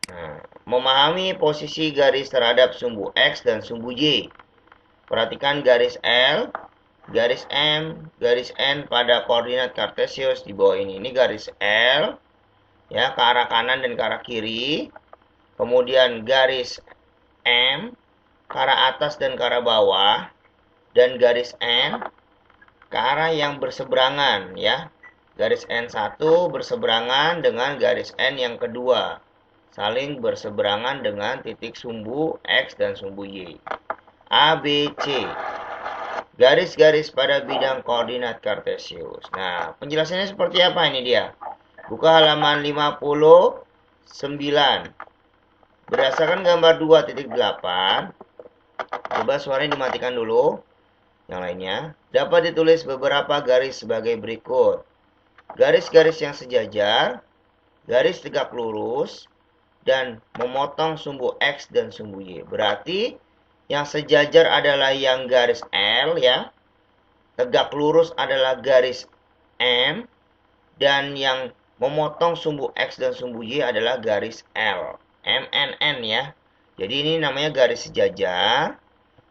Nah, memahami posisi garis terhadap sumbu X dan sumbu Y. Perhatikan garis L, garis M, garis N pada koordinat kartesius di bawah ini. Ini garis L, ya, ke arah kanan dan ke arah kiri. Kemudian garis M ke arah atas dan ke arah bawah, dan garis N ke arah yang berseberangan, ya. Garis N1 berseberangan dengan garis N yang kedua, saling berseberangan dengan titik sumbu X dan sumbu Y. A, B, C. Garis-garis pada bidang koordinat kartesius. Nah, penjelasannya seperti apa ini dia? Buka halaman 59. Berdasarkan gambar 2.8, coba suaranya dimatikan dulu. Yang lainnya, dapat ditulis beberapa garis sebagai berikut. Garis-garis yang sejajar, garis tegak lurus, dan memotong sumbu X dan sumbu Y. Berarti yang sejajar adalah yang garis L, ya. Tegak lurus adalah garis M, dan yang memotong sumbu X dan sumbu Y adalah garis L. MNN, ya. Jadi ini namanya garis sejajar.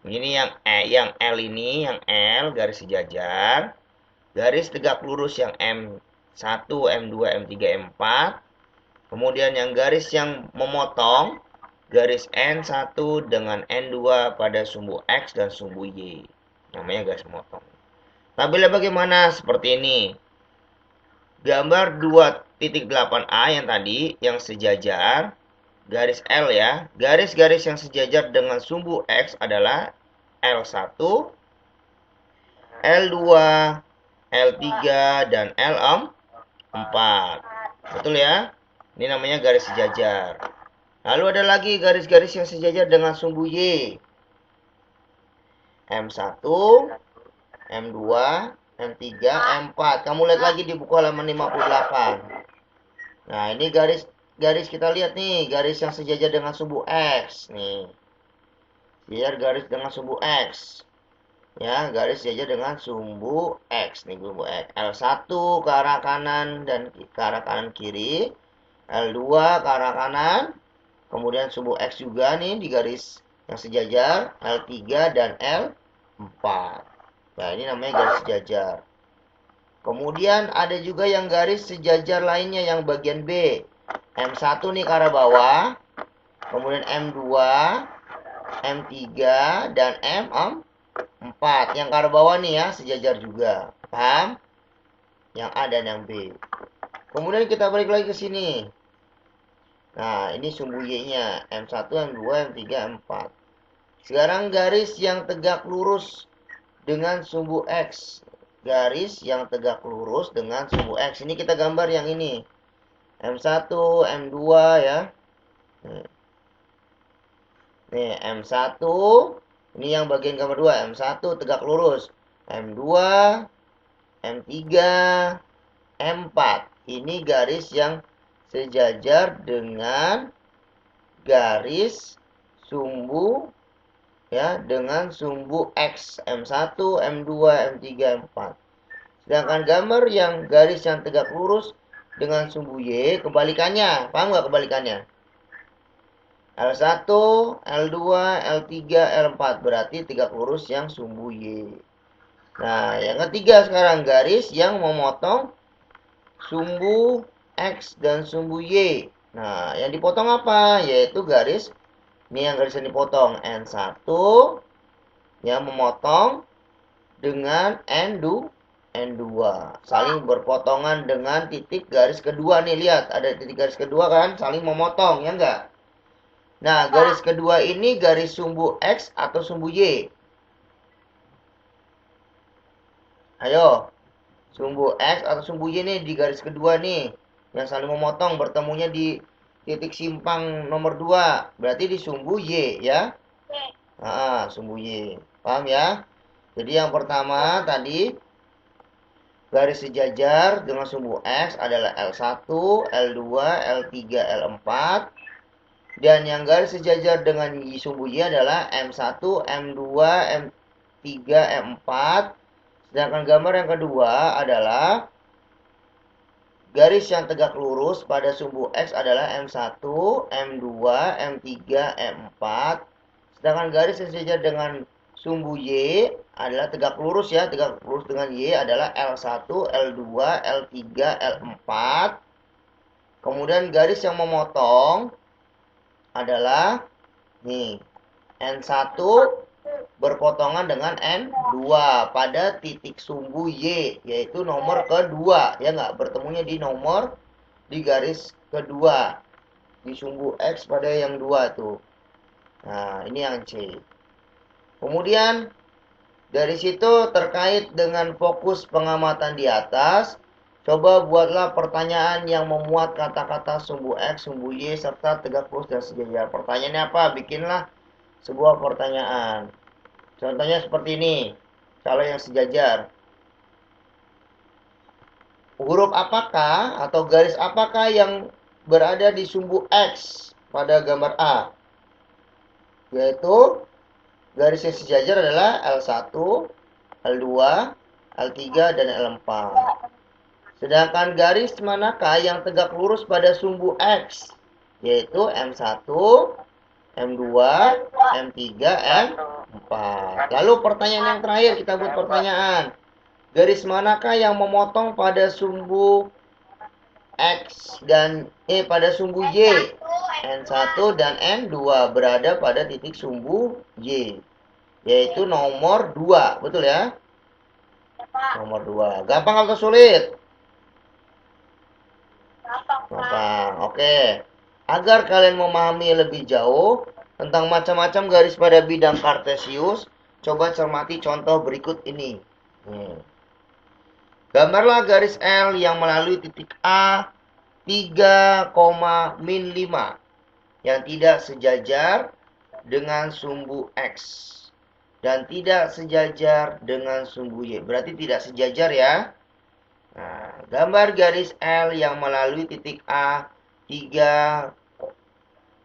Ini yang L ini, yang L garis sejajar. Garis tegak lurus yang M1, M2, M3, M4. Kemudian yang garis yang memotong, garis N1 dengan N2 pada sumbu X dan sumbu Y. Namanya garis memotong. Tabelnya bagaimana? Seperti ini. Gambar 2.8a yang tadi, yang sejajar, garis L, ya. Garis-garis yang sejajar dengan sumbu X adalah L1, L2, L3, dan L4. Betul ya? Ini namanya garis sejajar. Lalu ada lagi garis-garis yang sejajar dengan sumbu Y. M1, M2, M3, M4. Kamu lihat lagi di buku halaman 58. Nah, ini garis kita lihat nih, garis yang sejajar dengan sumbu X nih. Biar garis dengan sumbu X. Ya, garis sejajar dengan sumbu X nih, sumbu X. L1 ke arah kanan dan ke arah kanan kiri. L2 ke arah kanan, kemudian sumbu X juga nih di garis yang sejajar, L3 dan L4. Nah, ini namanya garis sejajar. Kemudian ada juga yang garis sejajar lainnya yang bagian B. M1 nih ke arah bawah, kemudian M2, M3, dan M4. Yang ke arah bawah nih ya, sejajar juga. Paham? Yang A dan yang B. Kemudian kita balik lagi ke sini. Nah, ini sumbu Y-nya. M1, M2, M3, M4. Sekarang garis yang tegak lurus dengan sumbu X. Garis yang tegak lurus dengan sumbu X. Ini kita gambar yang ini. M1, M2 ya. Nih, M1. Ini yang bagian gambar 2. M1 tegak lurus. M2, M3, M4. Ini garis yang sejajar dengan garis sumbu, ya, dengan sumbu X, M1, M2, M3, M4. Sedangkan gambar yang garis yang tegak lurus dengan sumbu Y, kebalikannya. Paham nggak kebalikannya? L1, L2, L3, L4. Berarti tegak lurus yang sumbu Y. Nah, yang ketiga sekarang, garis yang memotong sumbu X dan sumbu Y. Nah, yang dipotong apa? Yaitu garis, ini yang garis yang dipotong, N1 yang memotong dengan N2. Saling berpotongan dengan titik garis kedua nih, lihat. Ada titik garis kedua kan, saling memotong, ya enggak? Nah, garis kedua ini garis sumbu X atau sumbu Y? Ayo. Sumbu X atau sumbu Y nih di garis kedua nih. Yang saling memotong bertemunya di titik simpang nomor 2. Berarti di sumbu Y ya. Sumbu Y. Paham ya? Jadi yang pertama tadi garis sejajar dengan sumbu X adalah L1, L2, L3, L4. Dan yang garis sejajar dengan sumbu Y adalah M1, M2, M3, M4. Sedangkan gambar yang kedua adalah garis yang tegak lurus pada sumbu X adalah M1, M2, M3, M4. Sedangkan garis yang sejajar dengan sumbu Y adalah tegak lurus ya, tegak lurus dengan Y adalah L1, L2, L3, L4. Kemudian garis yang memotong adalah nih N1 berpotongan dengan N2 pada titik sumbu Y, yaitu nomor kedua. Ya nggak, bertemunya di di garis kedua. Di sumbu X pada yang 2 tuh. Nah, ini yang C. Kemudian, dari situ terkait dengan fokus pengamatan di atas, coba buatlah pertanyaan yang memuat kata-kata sumbu X, sumbu Y, serta tegak lurus dan sejajar. Pertanyaannya apa? Bikinlah sebuah pertanyaan. Contohnya seperti ini, kalau yang sejajar. Huruf apakah atau garis apakah yang berada di sumbu X pada gambar A? Yaitu garis yang sejajar adalah L1, L2, L3, dan L4. Sedangkan garis manakah yang tegak lurus pada sumbu X? Yaitu M1, M2, M3, M4. Lalu pertanyaan yang terakhir, kita buat pertanyaan. Garis manakah yang memotong pada sumbu X dan pada sumbu Y? N1 dan N2 berada pada titik sumbu Y. Yaitu nomor 2, betul ya? Nomor 2. Gampang atau sulit? Gampang. Oke. Agar kalian memahami lebih jauh tentang macam-macam garis pada bidang kartesius, coba cermati contoh berikut ini. Gambarlah garis L yang melalui titik A 3, min 5 yang tidak sejajar dengan sumbu X dan tidak sejajar dengan sumbu Y. Berarti tidak sejajar ya. Nah, gambar garis L yang melalui titik A 3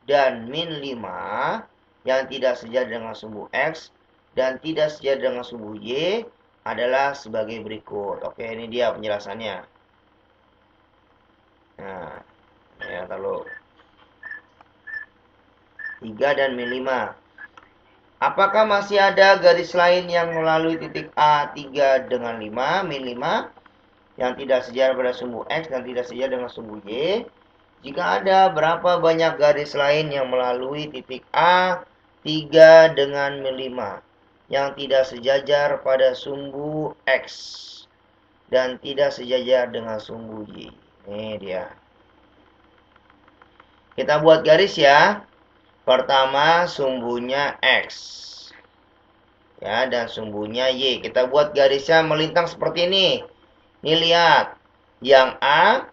dan min 5 yang tidak sejajar dengan sumbu X dan tidak sejajar dengan sumbu Y adalah sebagai berikut. Oke, ini dia penjelasannya. Nah, ya kalau 3 dan min 5. Apakah masih ada garis lain yang melalui titik A3 dengan 5, min 5 yang tidak sejajar pada sumbu X dan tidak sejajar dengan sumbu Y? Jika ada, berapa banyak garis lain yang melalui titik A3 dengan min 5 yang tidak sejajar pada sumbu X dan tidak sejajar dengan sumbu Y? Ini dia. Kita buat garis ya. Pertama sumbunya X. Ya, dan sumbunya Y. Kita buat garisnya melintang seperti ini. Ini lihat. Yang A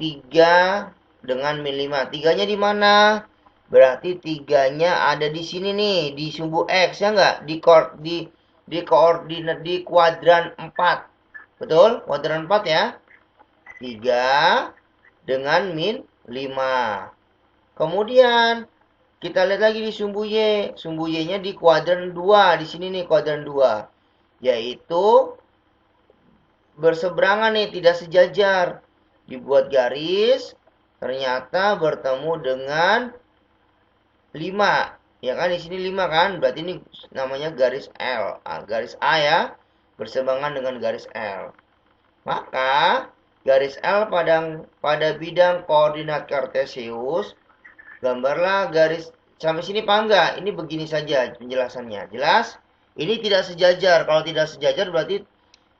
3 dengan min 5. 3-nya di mana? Berarti 3-nya ada di sini nih, di sumbu X ya enggak? Di koordinat di kuadran 4. Betul? Kuadran 4 ya. 3 dengan min 5. Kemudian kita lihat lagi di sumbu Y. Sumbu Y-nya di kuadran 2. Di sini nih kuadran 2. Yaitu berseberangan nih, tidak sejajar. Dibuat garis, ternyata bertemu dengan 5. Ya kan di sini 5 kan? Berarti ini namanya garis L. Garis A ya, berseberangan dengan garis L. Maka garis L pada bidang koordinat kartesius, gambarlah garis. Sampai sini paham nggak? Ini begini saja penjelasannya. Jelas? Ini tidak sejajar. Kalau tidak sejajar berarti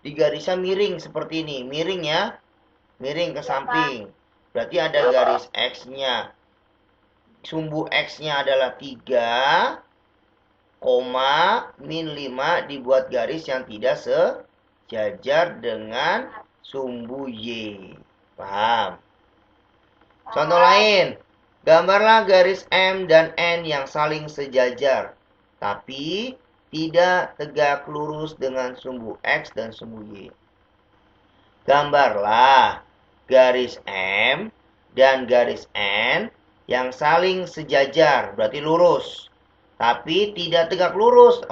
di garisnya miring seperti ini. Miring ya. Miring ke samping. Berarti ada garis X-nya. Sumbu X-nya adalah 3, min 5 dibuat garis yang tidak sejajar dengan sumbu Y. Paham? Contoh lain. Gambarlah garis M dan N yang saling sejajar, tapi tidak tegak lurus dengan sumbu X dan sumbu Y. Gambarlah garis M dan garis N yang saling sejajar, berarti lurus, tapi tidak tegak lurus.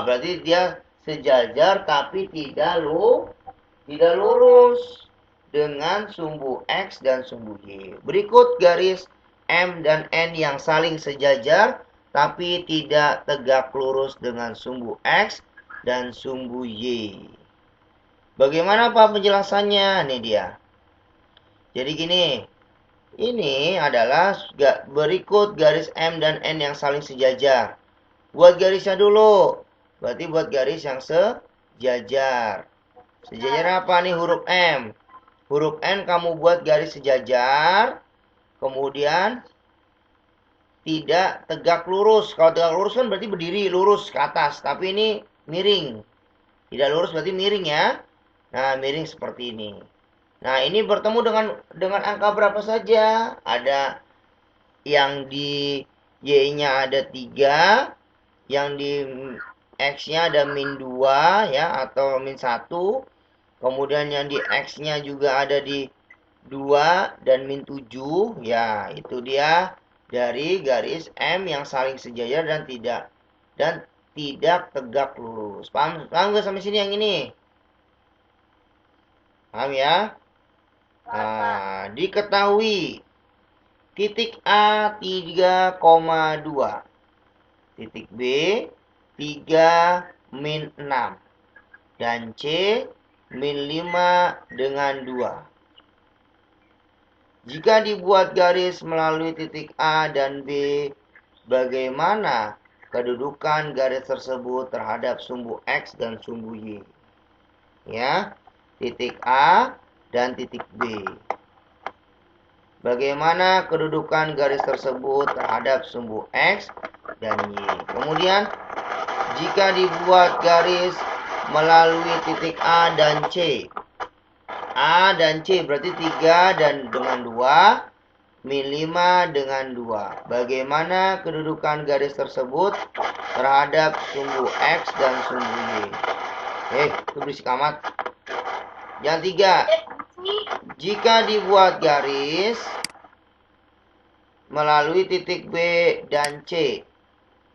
Berarti dia sejajar tapi tidak lurus. dengan sumbu X dan sumbu Y. Berikut garis M dan N yang saling sejajar tapi tidak tegak lurus dengan sumbu X dan sumbu Y. Bagaimana Pak penjelasannya? Nih dia. Jadi gini, ini adalah berikut garis M dan N yang saling sejajar. Buat garisnya dulu. Berarti buat garis yang sejajar. Sejajar apa nih huruf M? Huruf N kamu buat garis sejajar, kemudian tidak tegak lurus. Kalau tegak lurus kan berarti berdiri lurus ke atas, tapi ini miring. Tidak lurus berarti miring ya. Nah, miring seperti ini. Nah, ini bertemu dengan angka berapa saja? Ada yang di Y-nya ada 3, yang di X-nya ada min 2 ya atau min 1. Kemudian yang di X-nya juga ada di 2 dan min 7. Ya, itu dia dari garis M yang saling sejajar dan tidak tegak lurus. Paham nggak sampai sini yang ini? Paham ya? Nah, diketahui titik A 3,2. Titik B 3 min 6. Dan C min 5 dengan 2. Jika dibuat garis melalui titik A dan B, bagaimana kedudukan garis tersebut terhadap sumbu X dan sumbu Y? Ya, titik A dan titik B. Bagaimana kedudukan garis tersebut terhadap sumbu X dan Y? Kemudian, jika dibuat garis melalui titik A dan C. A dan C berarti 3 dan dengan 2, min 5 dengan 2. Bagaimana kedudukan garis tersebut terhadap sumbu X dan sumbu Y? Itu berisik amat. Yang 3. Jika dibuat garis melalui titik B dan C,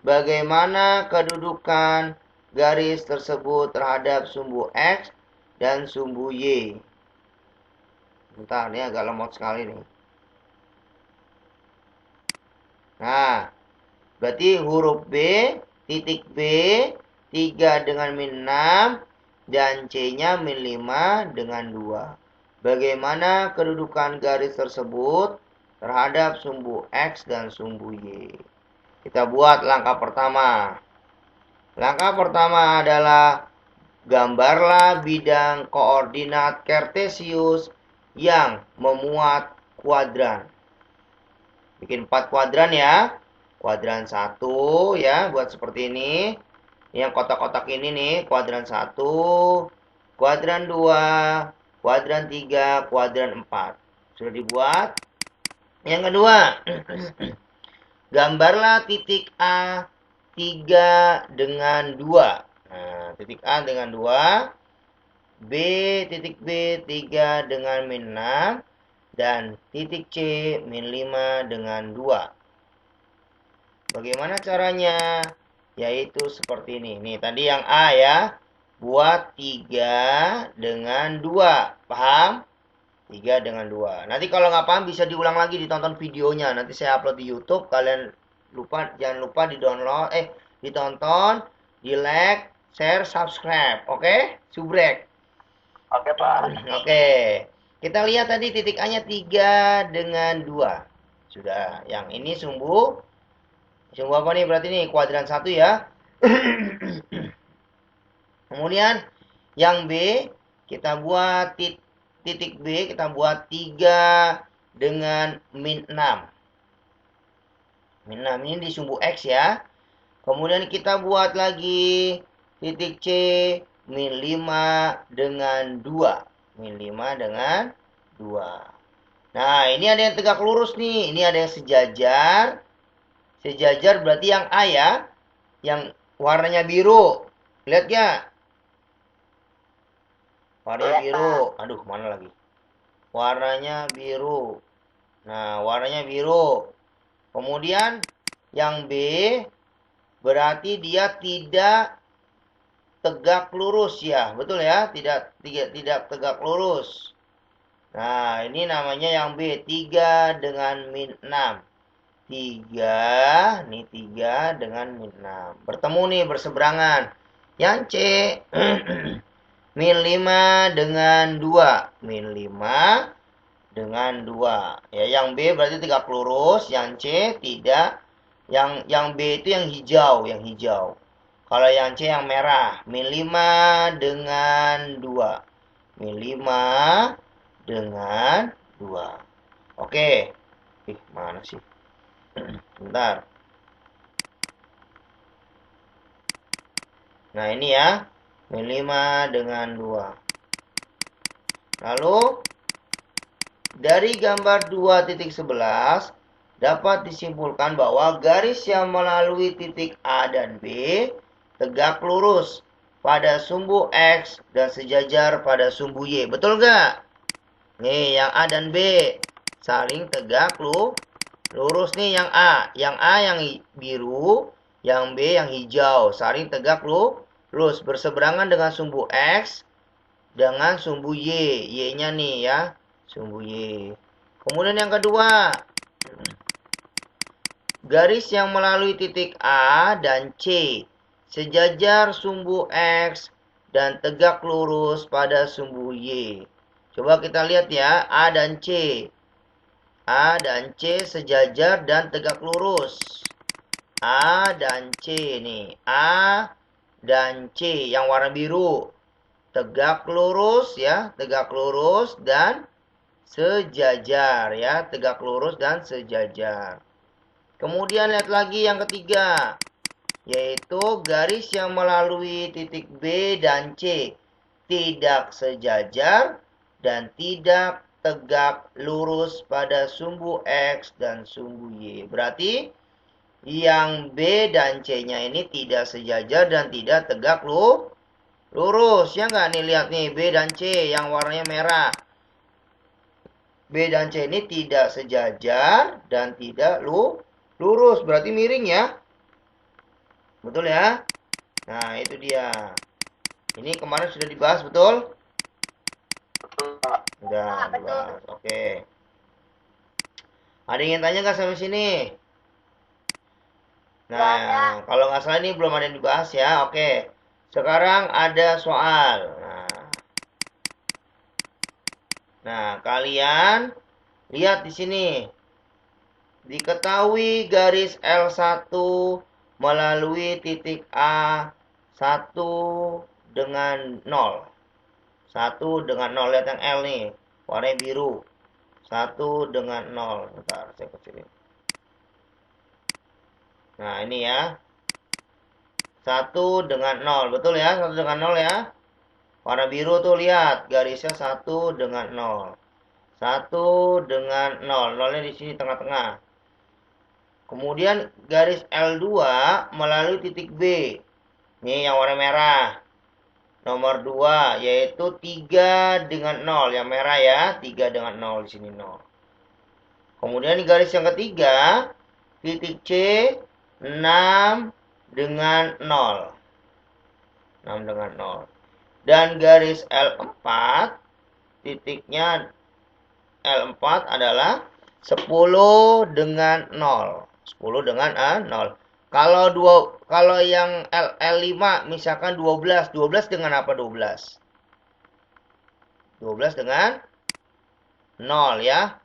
bagaimana kedudukan garis tersebut terhadap sumbu X dan sumbu Y? Bentar, ini agak lemot sekali nih. Nah, berarti huruf B, titik B, 3 dengan min 6, dan C-nya min 5 dengan 2. Bagaimana kedudukan garis tersebut terhadap sumbu X dan sumbu Y? Kita buat langkah pertama. Langkah pertama adalah gambarlah bidang koordinat kartesius yang memuat kuadran. Bikin 4 kuadran ya. Kuadran 1 ya, buat seperti ini. Yang kotak-kotak ini nih, kuadran 1, kuadran 2, kuadran 3, kuadran 4. Sudah dibuat. Yang kedua, gambarlah titik A 3 dengan 2. Nah, titik A dengan 2. Titik B 3 dengan min 6. Dan titik C min 5 dengan 2. Bagaimana caranya? Yaitu seperti ini. Nih, tadi yang A ya. Buat 3 dengan 2. Paham? 3 dengan 2. Nanti kalau nggak paham bisa diulang lagi, ditonton videonya. Nanti saya upload di YouTube. Kalian jangan lupa di-download, ditonton, di-like, share, subscribe. Oke? Subrek. Oke, Pak. Oke. Kita lihat tadi titik A-nya 3 dengan 2. Sudah. Yang ini sumbu apa nih? Berarti ini kuadran 1 ya. Kemudian yang B, kita buat titik B, kita buat 3 dengan min 6. Min 6 ini di sumbu X ya. Kemudian kita buat lagi titik C, min 5 dengan 2. Min 5 dengan 2. Nah, ini ada yang tegak lurus nih. Ini ada yang sejajar. Sejajar berarti yang A ya. Yang warnanya biru. Lihat gak? Warnanya biru. Aduh, mana lagi? Warnanya biru. Nah, warnanya biru. Kemudian yang B berarti dia tidak tegak lurus ya. Betul ya? Tidak tegak lurus. Nah, ini namanya yang B. 3 dengan min 6. 3, nih 3 dengan min 6. Bertemu nih, berseberangan. Yang C, min 5 dengan 2. Min 5 dengan 2. Ya, yang B berarti tegak lurus, yang C tidak. Yang B itu yang hijau. Kalau yang C yang merah, min 5 dengan 2. Min 5 dengan 2. Oke. Mana sih? Bentar. Nah, ini ya. Min 5 dengan 2. Lalu, dari gambar 2.11, dapat disimpulkan bahwa garis yang melalui titik A dan B tegak lurus pada sumbu X dan sejajar pada sumbu Y. Betul nggak? Nih, yang A dan B saling tegak lurus nih yang A. Yang A yang biru, yang B yang hijau. Saling tegak lurus. Berseberangan dengan sumbu X dengan sumbu Y. Y-nya nih ya. Sumbu Y. Kemudian yang kedua. Garis yang melalui titik A dan C sejajar sumbu X dan tegak lurus pada sumbu Y. Coba kita lihat ya, A dan C. A dan C sejajar dan tegak lurus. A dan C nih. A dan C yang warna biru. Tegak lurus ya, tegak lurus dan sejajar ya, tegak lurus dan sejajar. Kemudian lihat lagi yang ketiga, yaitu garis yang melalui titik B dan C tidak sejajar dan tidak tegak lurus pada sumbu X dan sumbu Y. Berarti yang B dan C-nya ini tidak sejajar dan tidak tegak lurus. Ya nggak nih, lihat nih B dan C yang warnanya merah. B dan C ini tidak sejajar dan tidak lurus. Berarti miring ya. Betul ya? Nah, itu dia. Ini kemarin sudah dibahas, betul? Udah dibahas. Oke. Ada yang ingin tanya nggak sampai sini? Nah, kalau nggak salah ini belum ada yang dibahas ya. Oke. Sekarang ada soal. Nah, kalian lihat di sini. Diketahui garis L1 melalui titik A1 dengan 0. 1 dengan 0. Lihat yang L nih. Warnanya biru. 1 dengan 0. Bentar, saya kecilin. Nah, ini ya. 1 dengan 0. Betul ya? 1 dengan 0 ya. Warna biru tuh lihat. Garisnya 1 dengan 0. 1 dengan 0. 0-nya di sini tengah-tengah. Kemudian garis L2 melalui titik B. Ini yang warna merah. Nomor 2 yaitu 3 dengan 0. Yang merah ya, 3 dengan 0 di sini 0. Kemudian di garis yang ketiga, titik C 6 dengan 0. 6 dengan 0. Dan garis L4 titiknya L4 adalah 10 dengan 0. 10 dengan 0. Kalau yang L5 misalkan 12. 12 dengan apa 12? 12 dengan 0 ya.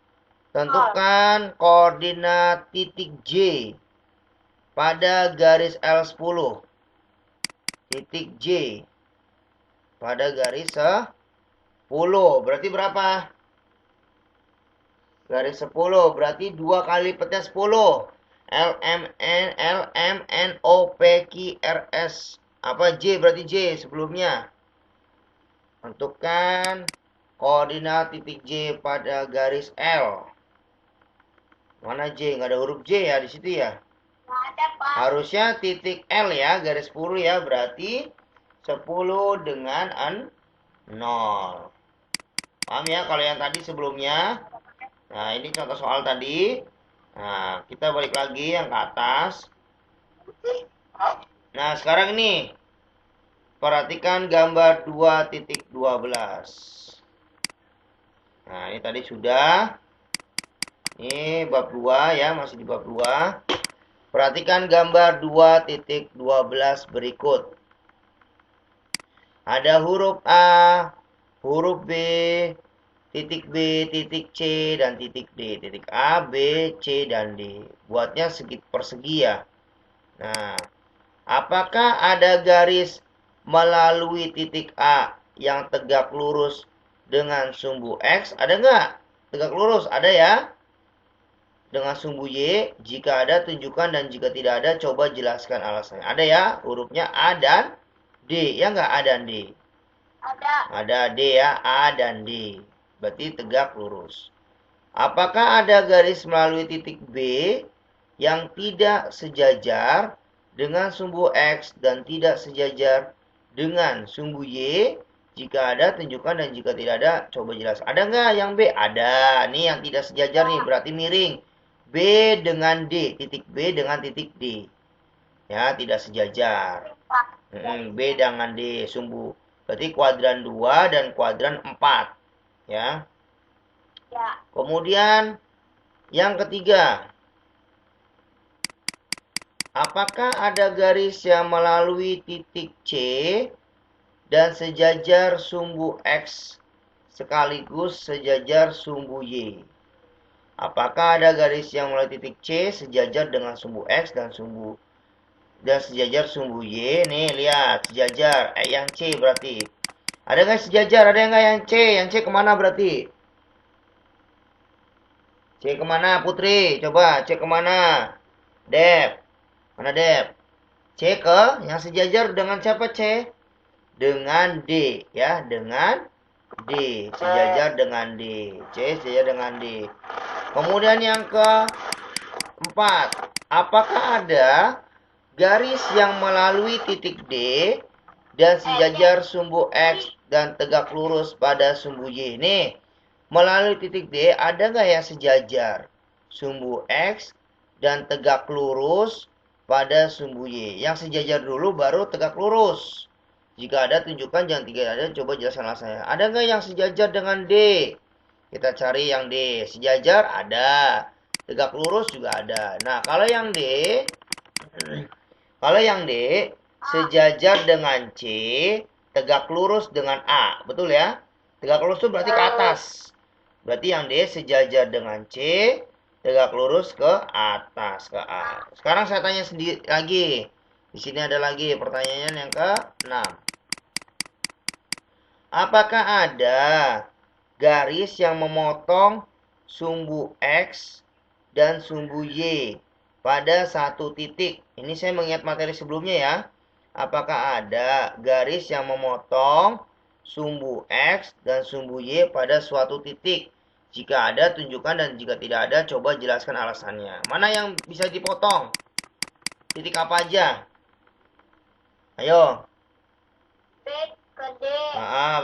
Tentukan koordinat titik J pada garis L10. Titik J pada garis 10. Berarti berapa? Garis 10 berarti 2 kali lipatnya 10. LMNOPQRS. Apa J? Berarti J sebelumnya. Tentukan koordinat titik J pada garis L. Mana J? Nggak ada huruf J ya di situ ya? Harusnya titik L ya, garis 10 ya. Berarti 10 dengan 0. Paham ya kalau yang tadi sebelumnya? Nah, ini contoh soal tadi. Nah, kita balik lagi yang ke atas. Nah, sekarang ini. Perhatikan gambar 2.12. Nah, ini tadi sudah. Ini bab 2 ya, masih di bab 2. Perhatikan gambar 2.12 berikut. Ada huruf A, huruf B, titik B, titik C, dan titik D. Titik A, B, C, dan D. Buatnya segi persegi ya. Nah, apakah ada garis melalui titik A yang tegak lurus dengan sumbu X? Ada nggak? Tegak lurus, ada ya? Dengan sumbu Y, jika ada tunjukkan dan jika tidak ada coba jelaskan alasannya. Ada ya, hurufnya A dan D. Ya nggak A dan D? Ada. Ada D ya, A dan D. Berarti tegak lurus. Apakah ada garis melalui titik B yang tidak sejajar dengan sumbu X dan tidak sejajar dengan sumbu Y? Jika ada, tunjukkan dan jika tidak ada, coba jelas. Ada nggak yang B? Ada. Nih yang tidak sejajar nih, berarti miring. B dengan D, titik B dengan titik D. Ya, tidak sejajar. B dengan D, sumbu. Berarti kuadran 2 dan kuadran 4. Ya. Ya. Kemudian, yang ketiga. Apakah ada garis yang melalui titik C dan sejajar sumbu X sekaligus sejajar sumbu Y? Apakah ada garis yang mulai titik C sejajar dengan sumbu X dan sejajar sumbu Y? Nih, lihat, sejajar. Yang C berarti. Ada nggak sejajar? Ada nggak yang C? Yang C kemana berarti? C kemana, Putri? Coba, C kemana? Dep. Mana Dep? C ke yang sejajar dengan siapa C? Dengan D, ya, dengan D. Sejajar dengan D. C sejajar dengan D. Kemudian yang keempat, apakah ada garis yang melalui titik D dan sejajar sumbu X dan tegak lurus pada sumbu Y? Nih, melalui titik D ada nggak yang sejajar sumbu X dan tegak lurus pada sumbu Y? Yang sejajar dulu baru tegak lurus. Jika ada, tunjukkan. Jangan tidak ada, coba jelaskan alasannya. Ada nggak yang sejajar dengan D? Kita cari yang D. Sejajar ada. Tegak lurus juga ada. Nah, kalau yang D, sejajar dengan C, tegak lurus dengan A. Betul ya? Tegak lurus itu berarti ke atas. Berarti yang D sejajar dengan C, tegak lurus ke atas, ke A. Sekarang saya tanya sendiri lagi. Di sini ada lagi pertanyaan yang ke-6. Apakah ada garis yang memotong sumbu X dan sumbu Y pada satu titik? Ini saya mengingat materi sebelumnya ya. Apakah ada garis yang memotong sumbu X dan sumbu Y pada suatu titik? Jika ada, tunjukkan dan jika tidak ada, coba jelaskan alasannya. Mana yang bisa dipotong? Titik apa aja? Ayo. B ke D.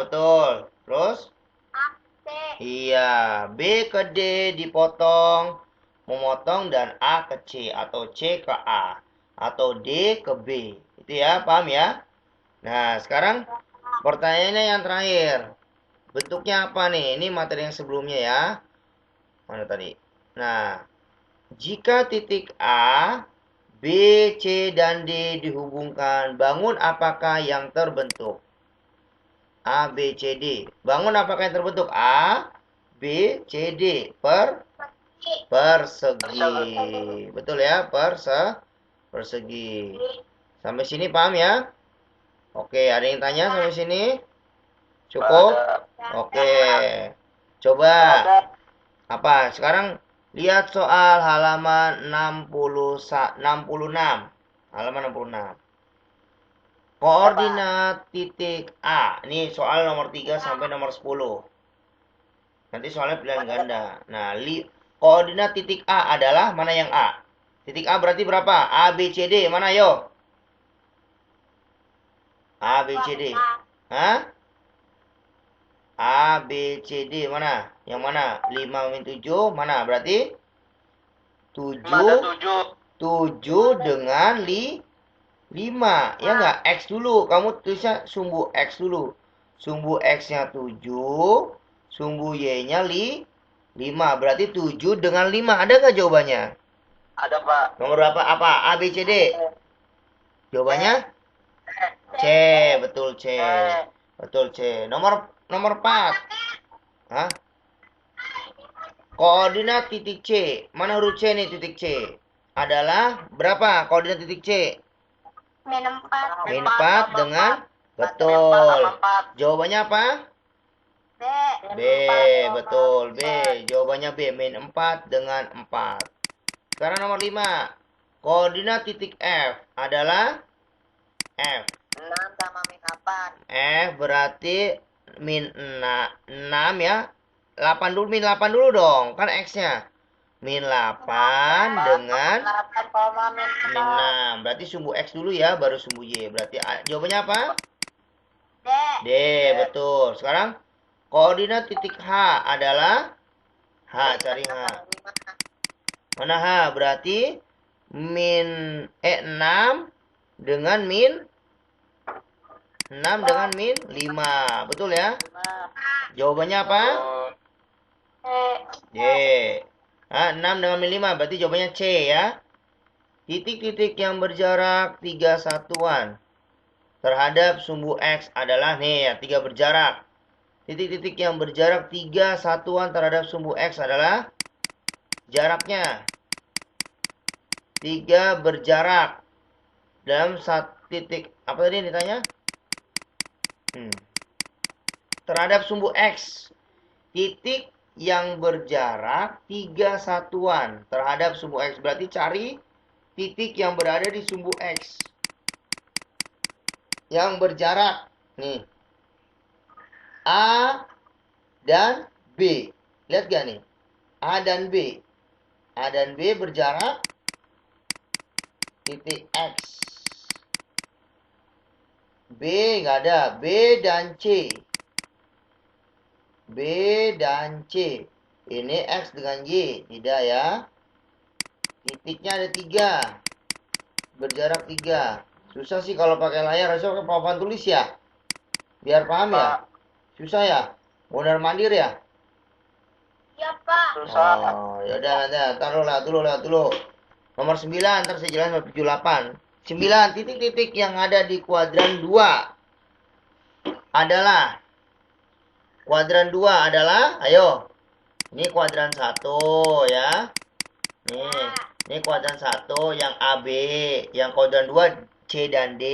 Betul. Terus? A, C. Iya, B ke D dipotong, memotong, dan A ke C, atau C ke A, atau D ke B. Itu ya, paham ya? Nah, sekarang pertanyaannya yang terakhir. Bentuknya apa nih? Ini materi yang sebelumnya ya. Mana tadi? Nah, jika titik A, B, C, dan D dihubungkan, bangun apakah yang terbentuk? A, B, C, D. Bangun apakah yang terbentuk? A, B, C, D. Persegi. Betul ya? Persegi. Sampai sini paham ya? Oke, ada yang tanya sampai sini? Cukup? Oke. Coba. Apa? Sekarang lihat soal halaman 66. Halaman 66. Koordinat titik A. Ini soal nomor 3 sampai nomor 10. Nanti soalnya pilihan ganda. Nah, koordinat titik A adalah mana yang A? Titik A berarti berapa? A, B, C, D. Mana yo? A, B, C, D. Hah? A, B, C, D. Mana? Yang mana? 5 min 7. Mana? Berarti 7 dengan 5. Ya enggak? X dulu. Kamu tulisnya sumbu X dulu. Sumbu X-nya 7. Sumbu Y-nya 5. Berarti 7 dengan 5. Ada nggak jawabannya? Ada, Pak. Nomor berapa? Apa? A, B, C, D? Jawabannya? C. Betul C. Betul C. Nomor 4. Hah? Koordinat titik C. Mana huruf C nih titik C? Adalah berapa koordinat titik C? -4. Min 4 dengan betul. Jawabannya apa? B. B. Betul. B. Jawabannya B. Min 4 dengan 4. Sekarang nomor 5. Koordinat titik F adalah F. 6 sama min 8. F berarti min 6 ya. 8 dulu, min 8 dulu dong. Kan X-nya. Min 8 dengan 8, min min 6. Berarti sumbu X dulu ya, baru sumbu Y. Berarti jawabannya apa? D. D, betul. Sekarang koordinat titik H adalah H, cari H. Mana H? Berarti min 6 dengan min 6 dengan min 5. Betul ya? Jawabannya apa? D. 6 dengan min 5 berarti jawabannya C ya. Titik-titik yang berjarak 3 satuan terhadap sumbu X adalah nih ya, 3 berjarak. Titik-titik yang berjarak 3 satuan terhadap sumbu X adalah jaraknya 3 berjarak dalam satu titik. Apa tadi yang ditanya? Terhadap sumbu X. Titik yang berjarak 3 satuan terhadap sumbu X. Berarti cari titik yang berada di sumbu X. Yang berjarak. Nih. A dan B. Lihat gak nih? A dan B. A dan B berjarak titik X. B nggak ada. B dan C. B dan C. Ini X dengan Y. Tidak ya. Titiknya ada 3. Berjarak 3. Susah sih kalau pakai layar. Harusnya pakai papan tulis ya. Biar paham ya. Susah ya. Mondar mandir ya. Iya, Pak. Oh, yaudah, taruhlah dulu. Nomor 9, ntar saya jelaskan 78. 9 titik-titik yang ada di kuadran 2 adalah ayo. Ini kuadran 1 ya. Ini kuadran 1 yang AB, yang kuadran 2 C dan D.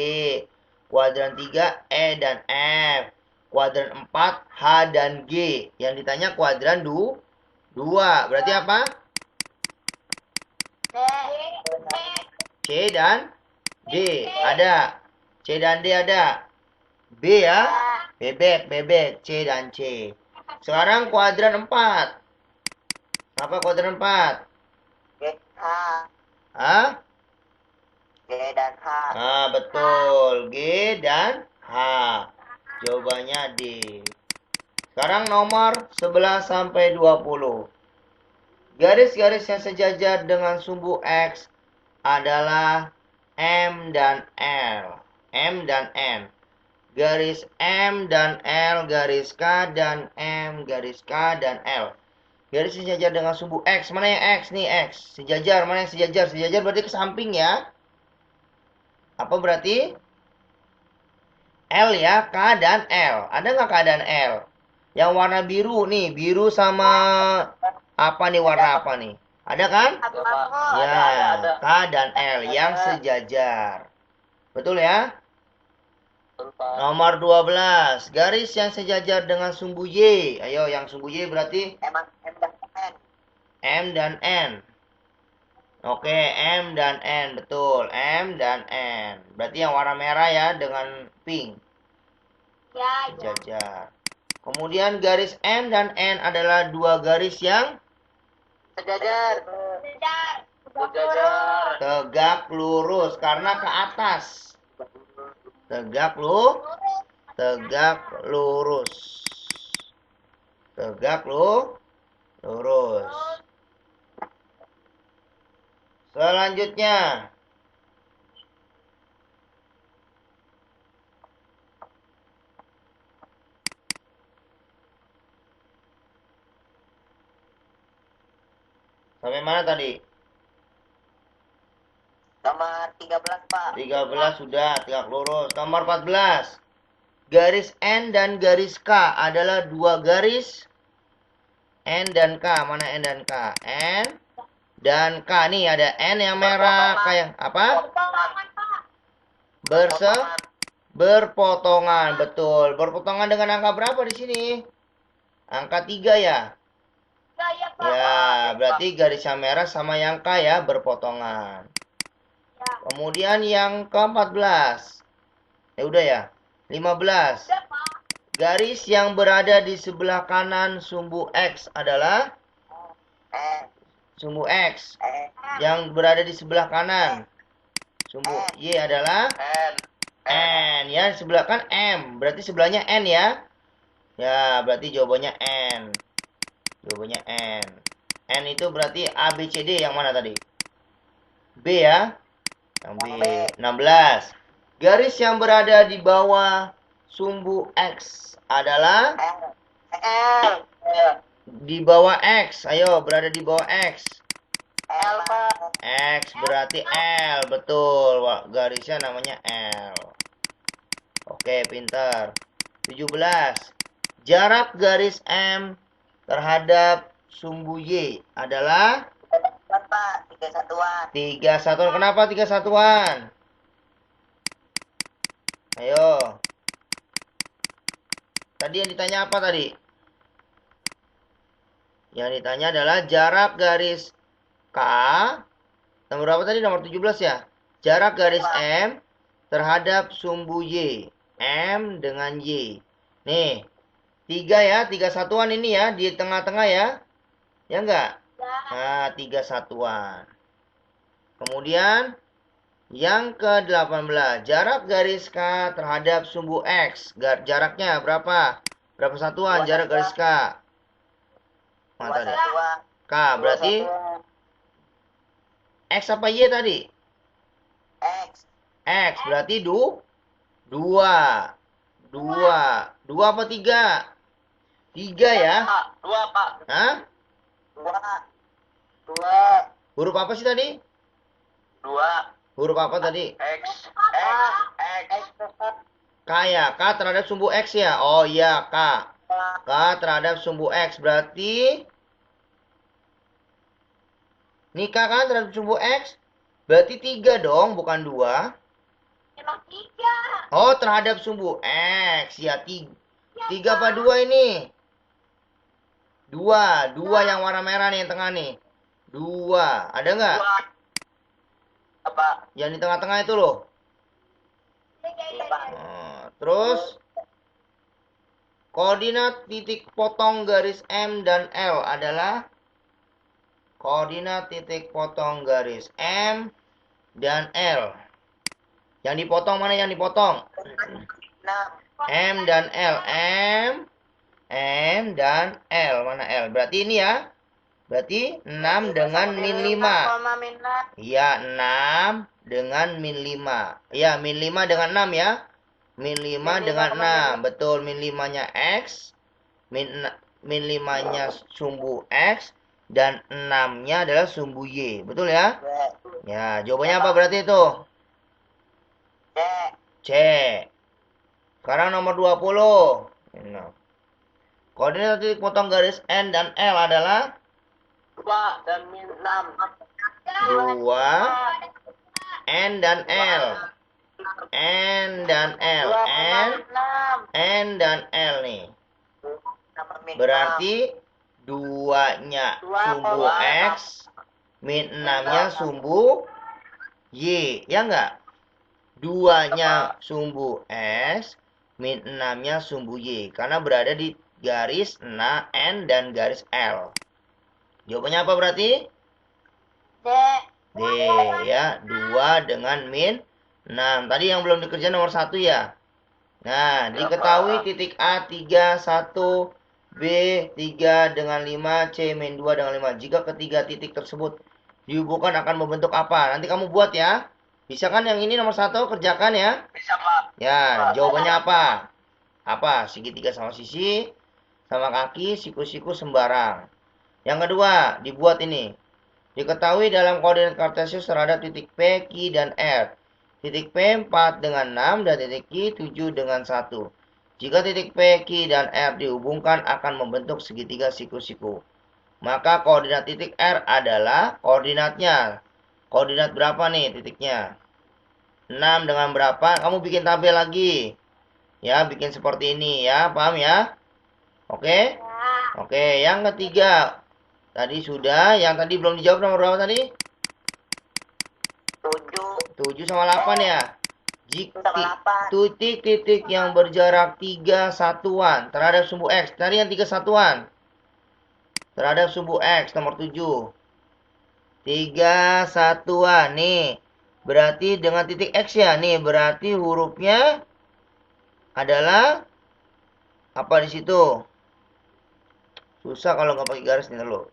Kuadran 3 E dan F. Kuadran 4 H dan G. Yang ditanya kuadran 2. Berarti apa? D. C dan D ada. C dan D ada. B ya. Bebek. C dan C. Sekarang kuadran 4. Apa kuadran 4? G, H. Hah? G dan H. Ah, betul. G dan H. Jawabannya D. Sekarang nomor 11 sampai 20. Garis-garis yang sejajar dengan sumbu X adalah M dan L. M dan N. Garis M dan L, garis K dan M, garis K dan L. Garis sejajar dengan sumbu X. Mana yang X nih? X. Sejajar. Mana yang sejajar? Sejajar berarti ke samping ya. Apa berarti? L ya. K dan L. Ada nggak K dan L? Yang warna biru nih. Biru sama apa nih? Warna apa nih? Ada kan? Ya. Ada. K dan L yang sejajar. Betul ya? Nomor 12. Garis yang sejajar dengan sumbu Y. Ayo, yang sumbu Y berarti M dan N. M dan N. Oke, M dan N. Betul, M dan N. Berarti yang warna merah ya, dengan pink. Ya. Sejajar. Kemudian garis M dan N adalah dua garis yang Sejajar. tegak lurus. Karena ke atas. Tegak lurus. Tegak lurus. Selanjutnya, Sampai mana tadi? Nomor 13, Pak. 13 sudah, tegak lurus. Nomor 14. Garis N dan garis K adalah dua garis N dan K. Mana N dan K? N dan K. Nih ada N yang merah, K yang apa? Potongan, Pak. Berpotongan, betul. Berpotongan dengan angka berapa di sini? Angka 3 ya? Ya, Pak. Ya, berarti garis yang merah sama yang K ya, berpotongan. Ya. Kemudian yang ke-14. Udah ya. 15. Udah, Pak. Garis yang berada di sebelah kanan sumbu X adalah N. sumbu X. N. Yang berada di sebelah kanan sumbu Y adalah N. N. Ya, sebelah kan M. Berarti sebelahnya N ya. Ya, berarti jawabannya N. Jawabannya N. N itu berarti A, B, C, D yang mana tadi? B ya. Yang B. 16. Garis yang berada di bawah sumbu X adalah L. di bawah X. Ayo, berada di bawah X. L, Pak. X berarti L. Betul. Wah, garisnya namanya L. Oke, pintar. 17. Jarak garis M terhadap sumbu Y adalah 3 satuan. Kenapa 3 satuan? Ayo. Tadi yang ditanya apa tadi? Yang ditanya adalah jarak garis K. Nomor berapa tadi? Nomor 17 ya? Jarak garis M terhadap sumbu Y. M dengan Y. Nih. 3 ya. 3 satuan ini ya. Di tengah-tengah ya. Ya enggak? Nah, 3 satuan. Kemudian yang ke-18, jarak garis K terhadap sumbu X. Jaraknya berapa? Berapa satuan jarak garis K? Mana tadi? K berarti X apa Y tadi? X. X berarti 2. 2 apa 3? 3 ya? 2, Pak. Hah? 2. Huruf apa sih tadi? 2. Huruf apa tadi? X. K ya? K terhadap sumbu X ya? Oh iya, K. K terhadap sumbu X. Berarti ini K kan terhadap sumbu X? Berarti 3 dong, bukan 2. Emang 3. Oh, terhadap sumbu X. Ya, 3 apa 2 ini? 2 yang warna merah nih, yang tengah nih. 2. Ada nggak? 2. Apa? Yang di tengah-tengah itu loh. Terus koordinat titik potong garis M dan L adalah koordinat titik potong garis M dan L. Yang dipotong mana yang dipotong? 6. M dan L. M dan L. Mana L? Berarti ini ya. Berarti 6 dengan min 5. Iya, 6 dengan min 5. Iya, min 5 dengan 6 ya. Min 5 dengan 6. Betul, min 5-nya X. Min 5-nya sumbu X. Dan 6-nya adalah sumbu Y. Betul ya? Ya, jawabannya apa berarti itu? C. Sekarang nomor 20. Koordinat titik potong garis N dan L adalah 2 dan min 6. 2 N dan L. N dan L. N dan L nih. Berarti 2-nya sumbu X, min 6-nya sumbu Y. Ya enggak? 2-nya sumbu X, min 6-nya sumbu Y. Karena berada di garis N dan garis L. Jawabannya apa berarti? D ya, 2 dengan min 6. Tadi yang belum dikerjain nomor 1 ya. Nah, diketahui titik A 3, 1, B 3 dengan 5, C min 2 dengan 5. Jika ketiga titik tersebut dihubungkan akan membentuk apa? Nanti kamu buat ya. Bisa kan yang ini nomor 1 kerjakan ya? Bisa, Pak. Ya, jawabannya apa? Apa? Segitiga sama sisi, sama kaki, siku-siku sembarang. Yang kedua, dibuat ini. Diketahui dalam koordinat kartesius terhadap titik P, Q, dan R. Titik P 4 dengan 6 dan titik Q 7 dengan 1. Jika titik P, Q, dan R dihubungkan akan membentuk segitiga siku-siku. Maka koordinat titik R adalah koordinatnya. Koordinat berapa nih titiknya? 6 dengan berapa? Kamu bikin tabel lagi. Ya, bikin seperti ini ya. Paham ya? Oke? Ya. Oke, yang ketiga. Tadi sudah, yang tadi belum dijawab nomor berapa tadi? 7 sama 8 ya. Titik-titik yang berjarak 3 satuan terhadap sumbu X. Tadi yang 3 satuan. Terhadap sumbu X nomor 7. 3 satuan. Nih, berarti dengan titik X ya. Nih, berarti hurufnya adalah apa di situ? Susah kalau nggak pakai garis nih lo.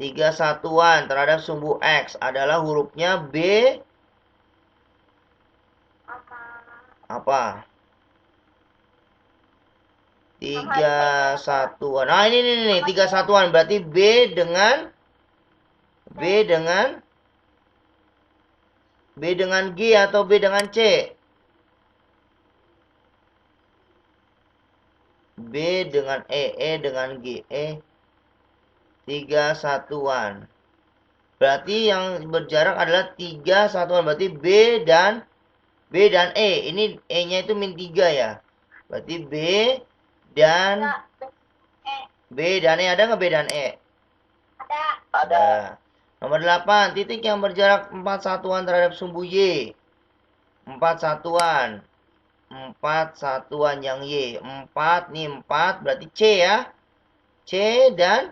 3 satuan terhadap sumbu X adalah hurufnya B. Apa? 3 satuan. Nah, ini nih 3 satuan berarti B dengan G atau B dengan C? B dengan E dengan G. 3 satuan. Berarti yang berjarak adalah 3 satuan. Berarti B dan E. Ini E-nya itu min 3 ya. Berarti B dan E. Ada nggak B dan E? Ada. Nomor 8. Titik yang berjarak 4 satuan terhadap sumbu Y. 4 satuan. 4 satuan yang Y. 4 nih 4 berarti C ya. C dan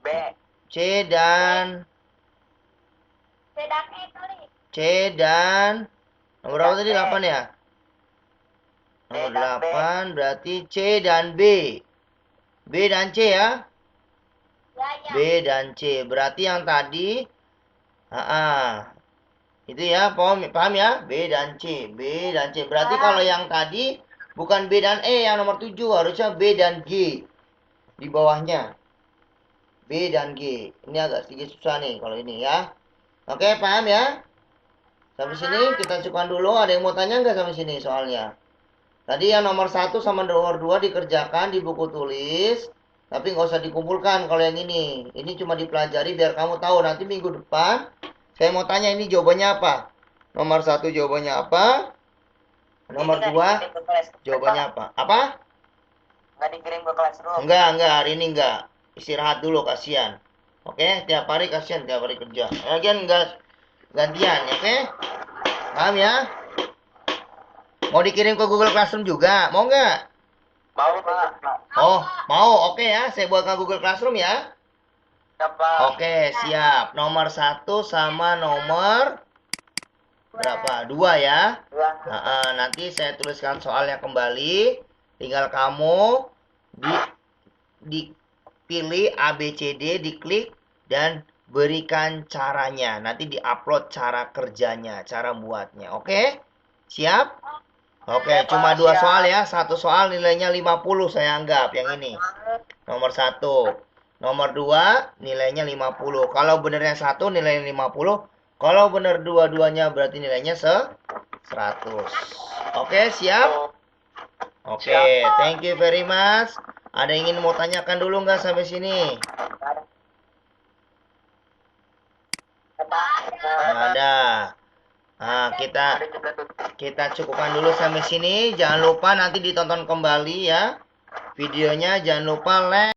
B. C dan E kali. C dan nomor berapa tadi? 8 ya? Nomor 8 berarti C dan B. B dan C ya? Ya. B dan C. Berarti yang tadi itu ya, paham ya? B dan C. B dan C. Berarti kalau yang tadi bukan B dan E yang nomor 7, harusnya B dan G di bawahnya. B dan G. Ini agak sedikit susah nih kalau ini ya. Oke, paham ya? Sampai sini kita cukupkan dulu. Ada yang mau tanya nggak sampai sini soalnya? Tadi yang nomor 1 sama nomor 2 dikerjakan di buku tulis. Tapi nggak usah dikumpulkan kalau yang ini. Ini cuma dipelajari biar kamu tahu. Nanti minggu depan saya mau tanya ini jawabannya apa. Nomor 1 jawabannya apa? Nomor 2 jawabannya apa? Apa? Nggak dikirim ke classroom. Enggak, hari ini enggak. Istirahat dulu, kasihan. Oke, tiap hari kasihan, tiap hari kerja. Lagian enggak gantian, oke? Paham ya? Mau dikirim ke Google Classroom juga? Mau enggak? Mau, Pak. Oh, mau. Oke ya, saya buatkan Google Classroom ya. Siapa? Oke, siap. Nomor 1 sama nomor berapa? 2 ya. Nanti saya tuliskan soalnya kembali. Tinggal kamu dipilih A, B, C, D, diklik, dan berikan caranya. Nanti diupload cara kerjanya, cara buatnya. Oke? Siap? Oke, cuma 2 soal ya. 1 soal nilainya 50 saya anggap yang ini. Nomor 1. Nomor 2 nilainya 50. Kalau benernya 1 nilainya 50. Kalau bener dua-duanya berarti nilainya 100. Oke, siap? Oke, thank you very much. Ada yang ingin mau tanyakan dulu nggak sampai sini? Ada. Nah, kita cukupkan dulu sampai sini. Jangan lupa nanti ditonton kembali ya videonya. Jangan lupa like.